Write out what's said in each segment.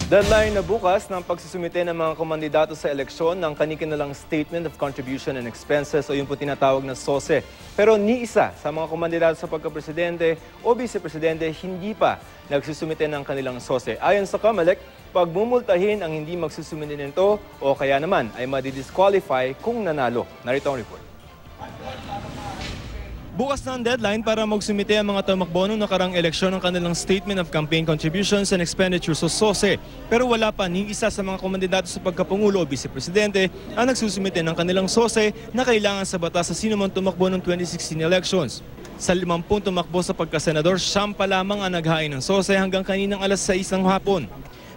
Deadline na bukas ng pagsusumite ng mga kumandidato sa eleksyon ng kanilang Statement of Contribution and Expenses o yung po tinatawag na SOSE. Pero ni isa sa mga kumandidato sa pagkapresidente o vice-presidente hindi pa nagsusumite ng kanilang SOSE. Ayon sa COMELEC, pagmumultahin ang hindi magsusumite nito o kaya naman ay madidisqualify kung nanalo. Narito ang report. Bukas na ang deadline para magsumite ang mga tumakbo noong nakarang eleksyon ng kanilang Statement of Campaign Contributions and Expenditures o SOSE. Pero wala pa ni isa sa mga kumandidato sa pagkapangulo o vice-presidente ang nagsusumite ng kanilang SOSE na kailangan sa batas sa sino man tumakbo ng 2016 elections. Sa 50 tumakbo sa pagkasenador, 10 pa lamang ang naghain ng SOSE hanggang kaninang alas 6 ng hapon.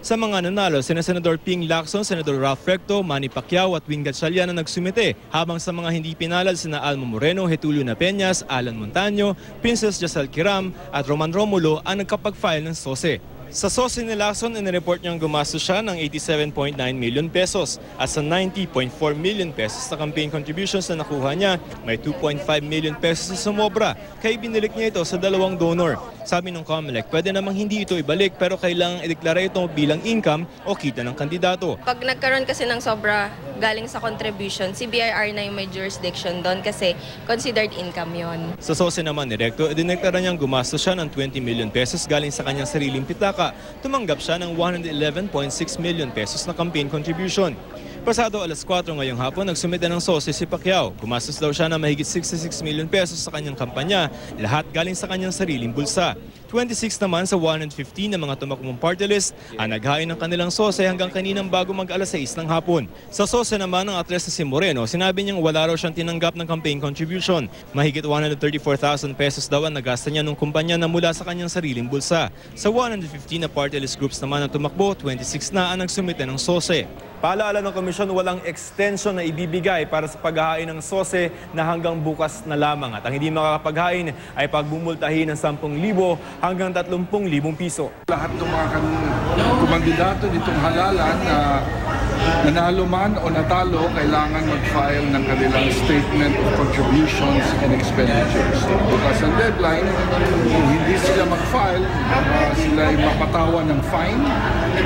Sa mga nanalo, sina Senador Ping Lacson, Senador Ralph Recto, Manny Pacquiao at Wing Gatchalian na nagsumite, habang sa mga hindi pinalad sina Alma Moreno, Getulio Napeñas, Alan Montaño, Princess Jacel Kiram at Roman Romulo ang nagkapag-file ng SOSE. Sa SOSE ni Lacson, inireport niyang gumastos siya ng 87.9 million pesos at sa 90.4 million pesos na campaign contributions na nakuha niya, may 2.5 million pesos na sumobra kaya binilik niya ito sa dalawang donor. Sabi ng COMELEC, pwede namang hindi ito ibalik pero kailangang ideklara ito bilang income o kita ng kandidato. Pag nagkaroon kasi ng sobra galing sa contribution, si BIR na yung may jurisdiction doon kasi considered income yon. Sa SOSE naman ni Recto, dineklara niyang gumastos siya ng 20 million pesos galing sa kanyang sariling pitaka. Tumanggap siya ng 111.6 million pesos na campaign contribution. Pasado alas 4 ngayong hapon, nagsumite ng SOSE si Pacquiao. Gumastos daw siya ng mahigit 66 million pesos sa kanyang kampanya, lahat galing sa kanyang sariling bulsa. 26 naman sa 115 na mga tumakbong party list ang naghain ng kanilang SOSE hanggang kaninang bago mag-alas 6 ng hapon. Sa SOSE naman ng atres na si Moreno, sinabi niyang wala raw siyang tinanggap ng campaign contribution. Mahigit 134,000 pesos daw ang nagasta niya ng kumpanya na mula sa kanyang sariling bulsa. Sa 115 na party list groups naman na tumakbo, 26 na ang nagsumite ng SOSE. Paalaala ng komisyon, walang extension na ibibigay para sa paghahain ng SOSE na hanggang bukas na lamang. At ang hindi makakapaghain ay pagbumultahin ng 10,000 hanggang 30,000 piso. Lahat ng mga kumandidato ditong halalan na nanalo man o natalo, kailangan mag-file ng kanilang Statement of Contributions and Expenditures. Bukas ang deadline, kung hindi sila mag-file, sila ay mapatawan ng fine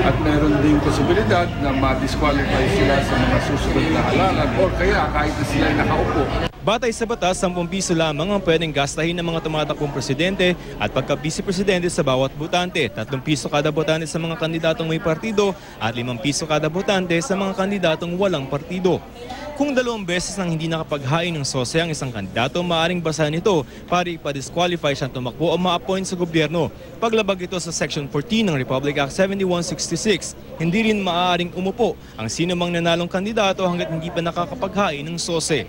at meron ding posibilidad na ma-disqualify sila sa mga susunod na halalan o kaya kahit na sila ay nakaupo. Batay sa batas, 10 piso lamang ang pwedeng gastahin ng mga tumatakbong presidente at pagka-vice-presidente sa bawat botante, 3 piso kada botante sa mga kandidatong may partido at 5 piso kada botante sa mga kandidatong walang partido. Kung 2 beses nang hindi nakapaghain ng SOSE ang isang kandidato, maaaring basahin ito para ipa-disqualify siyang tumakbo o ma-appoint sa gobyerno. Paglabag ito sa Section 14 ng Republic Act 7166, hindi rin maaaring umupo ang sino mang nanalong kandidato hanggat hindi pa nakakapaghain ng SOSE.